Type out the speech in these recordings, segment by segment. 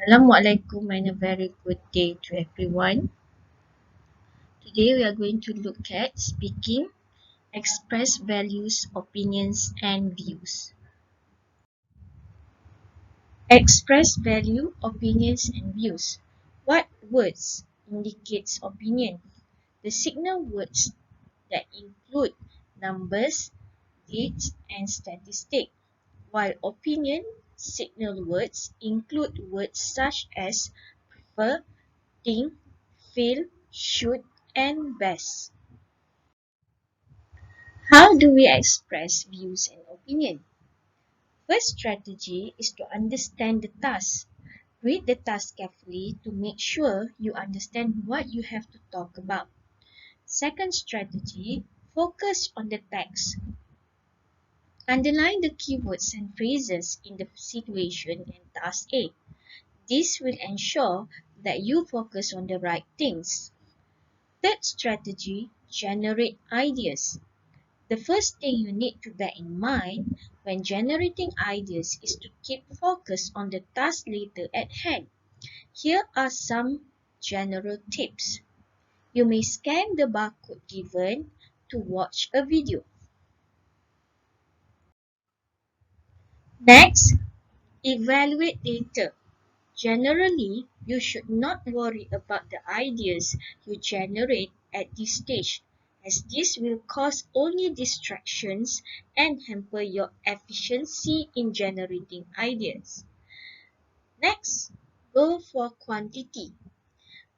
Assalamualaikum and a very good day to everyone. Today we are going to look at speaking, express values, opinions and views. Express value, opinions and views. What words indicates opinion? The signal words that include numbers, dates and statistics, while opinion signal words include words such as prefer, think, feel, should, and best. How do we express views and opinion? First strategy is to understand the task. Read the task carefully to make sure you understand what you have to talk about. Second strategy, focus on the text. Underline the keywords and phrases in the situation and task A. This will ensure that you focus on the right things. Third strategy, generate ideas. The first thing you need to bear in mind when generating ideas is to keep focus on the task later at hand. Here are some general tips. You may scan the barcode given to watch a video. Next, evaluate data. Generally, you should not worry about the ideas you generate at this stage, as this will cause only distractions and hamper your efficiency in generating ideas. Next, go for quantity.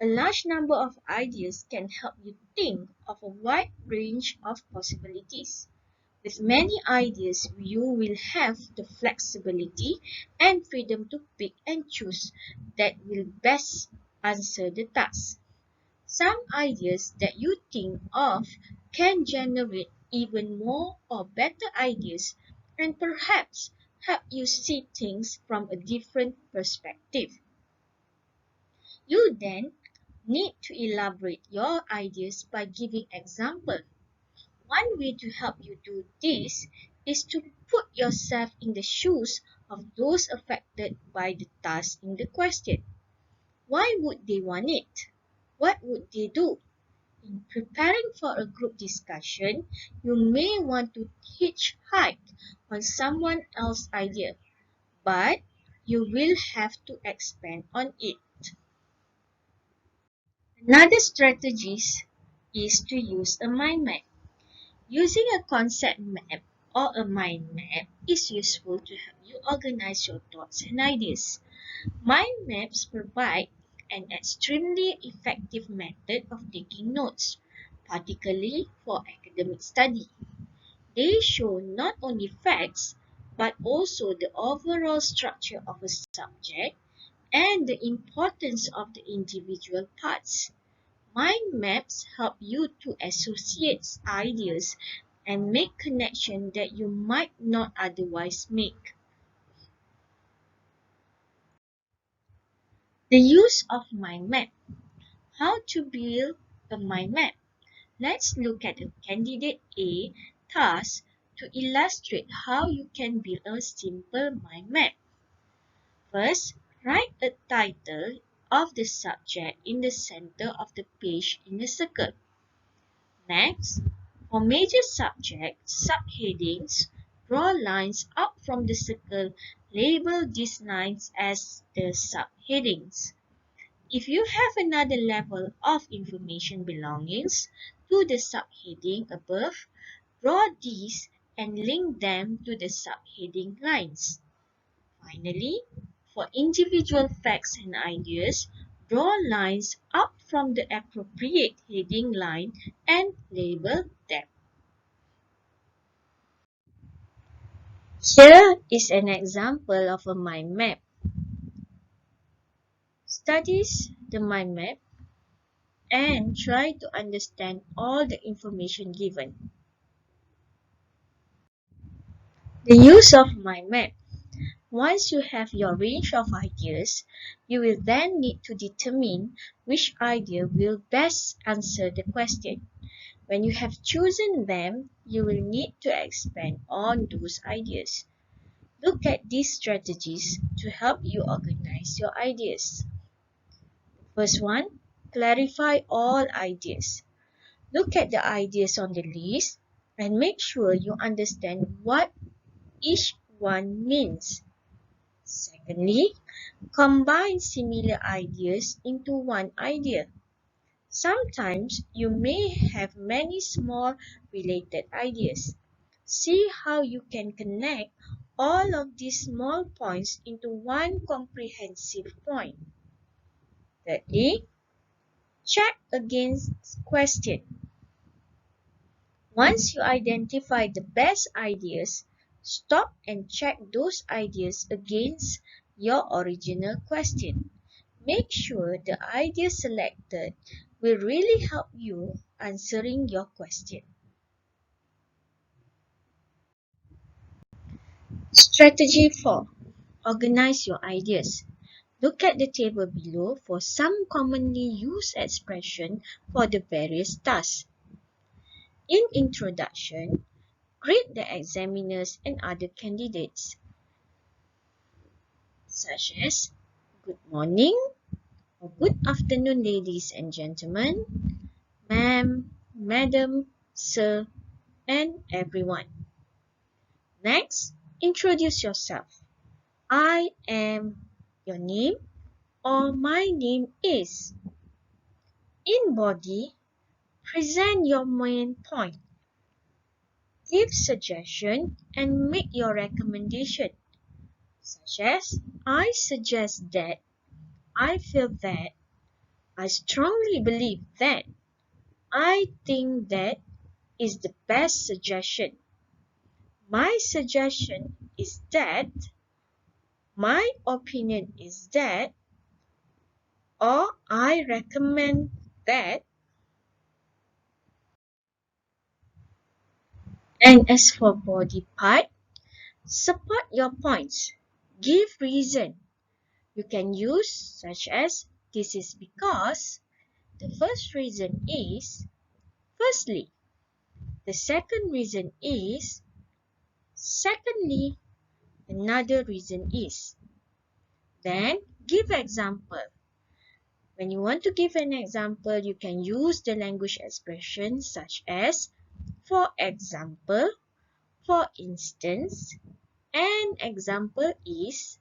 A large number of ideas can help you think of a wide range of possibilities. With many ideas, you will have the flexibility and freedom to pick and choose that will best answer the task. Some ideas that you think of can generate even more or better ideas and perhaps help you see things from a different perspective. You then need to elaborate your ideas by giving examples. One way to help you do this is to put yourself in the shoes of those affected by the task in the question. Why would they want it? What would they do? In preparing for a group discussion, you may want to hitchhike on someone else's idea, but you will have to expand on it. Another strategy is to use a mind map. Using a concept map or a mind map is useful to help you organize your thoughts and ideas. Mind maps provide an extremely effective method of taking notes, particularly for academic study. They show not only facts but also the overall structure of a subject and the importance of the individual parts. Mind maps help you to associate ideas and make connections that you might not otherwise make. The use of mind map. How to build a mind map. Let's look at a candidate A task to illustrate how you can build a simple mind map. First, write a title of the subject in the center of the page in a circle. Next, for major subjects, subheadings, draw lines up from the circle. Label these lines as the subheadings. If you have another level of information belongings to the subheading above, draw these and link them to the subheading lines. Finally, for individual facts and ideas, draw lines up from the appropriate heading line and label them. Here is an example of a mind map. Study the mind map and try to understand all the information given. The use of mind map. Once you have your range of ideas, you will then need to determine which idea will best answer the question. When you have chosen them, you will need to expand on those ideas. Look at these strategies to help you organize your ideas. First one, clarify all ideas. Look at the ideas on the list and make sure you understand what each one means. Secondly, combine similar ideas into one idea. Sometimes you may have many small related ideas. See how you can connect all of these small points into one comprehensive point. Thirdly, check against question. Once you identify the best ideas, stop and check those ideas against your original question. Make sure the idea selected will really help you answering your question. Strategy 4. Organize your ideas. Look at the table below for some commonly used expression for the various tasks. In introduction, greet the examiners and other candidates, such as good morning or good afternoon, ladies and gentlemen, ma'am, madam, sir, and everyone. Next, introduce yourself. I am your name or my name is. In body, present your main point. Give suggestion and make your recommendation, such as I suggest that, I feel that, I strongly believe that, I think that is the best suggestion. My suggestion is that, my opinion is that, or I recommend that. And as for body part, support your points. Give reason. You can use such as this is because, the first reason is, firstly, the second reason is, secondly, another reason is. Then give example. When you want to give an example, you can use the language expression such as for example, for instance, an example is,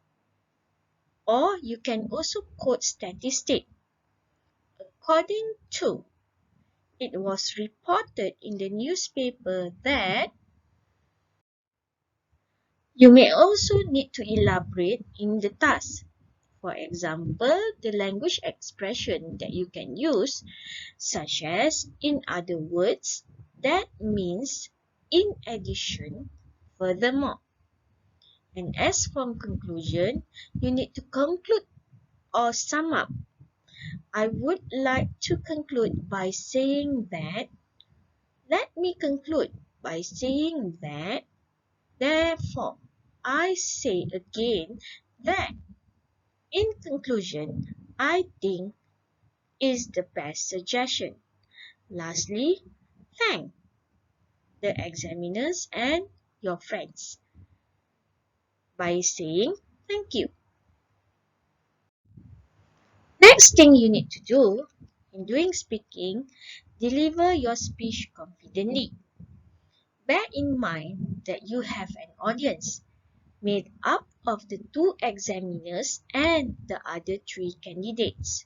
or you can also quote statistic. According to, it was reported in the newspaper that. You may also need to elaborate in the task. For example, the language expression that you can use, such as in other words, that means in addition, furthermore. And as from conclusion, you need to conclude or sum up. I would like to conclude by saying that. Let me conclude by saying that. Therefore, I say again that. In conclusion, I think is the best suggestion. Lastly, thank the examiners and your friends by saying thank you. Next thing you need to do in doing speaking, deliver your speech confidently. Bear in mind that you have an audience made up of the 2 examiners and the other 3 candidates.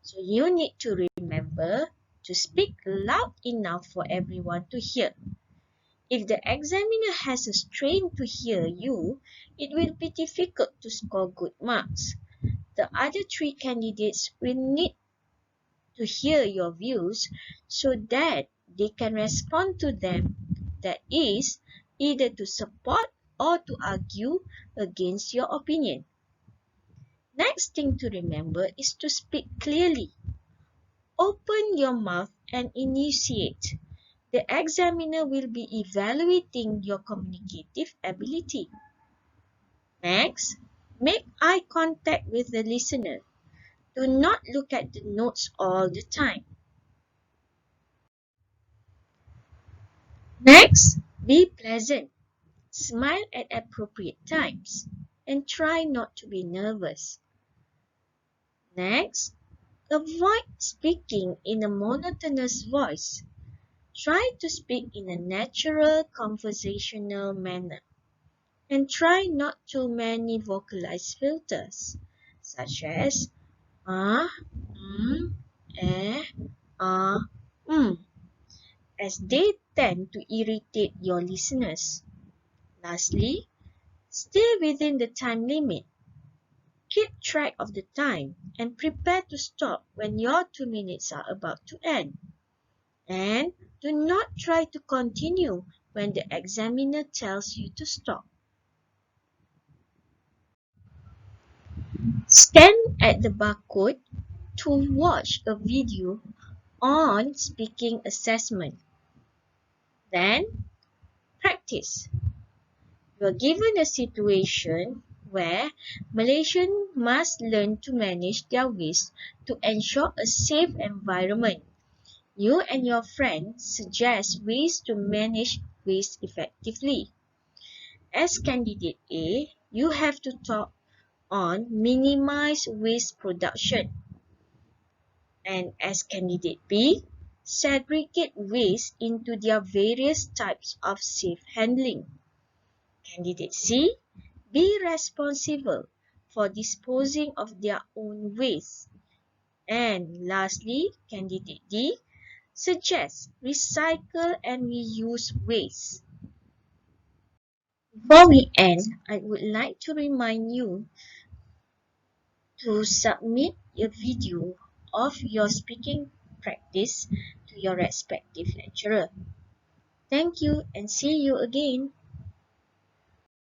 So you need to remember to speak loud enough for everyone to hear. If the examiner has a strain to hear you, it will be difficult to score good marks. The other 3 candidates will need to hear your views so that they can respond to them, that is, either to support or to argue against your opinion. Next thing to remember is to speak clearly. Open your mouth and initiate. The examiner will be evaluating your communicative ability. Next, make eye contact with the listener. Do not look at the notes all the time. Next, be pleasant. Smile at appropriate times and try not to be nervous. Next, avoid speaking in a monotonous voice. Try to speak in a natural conversational manner and try not too many vocalized filters such as mm, eh, ah, mm, as they tend to irritate your listeners. Lastly, stay within the time limit. Keep track of the time and prepare to stop when your 2 minutes are about to end. And do not try to continue when the examiner tells you to stop. Stand at the barcode to watch a video on speaking assessment. Then, practice. You are given a situation where Malaysians must learn to manage their waste to ensure a safe environment. You and your friend suggest ways to manage waste effectively. As candidate A, you have to talk on minimize waste production. And as candidate B, segregate waste into their various types of safe handling. Candidate C, be responsible for disposing of their own waste. And lastly, candidate D, suggest recycle and reuse waste. Before we end, I would like to remind you to submit a video of your speaking practice to your respective lecturer. Thank you and see you again.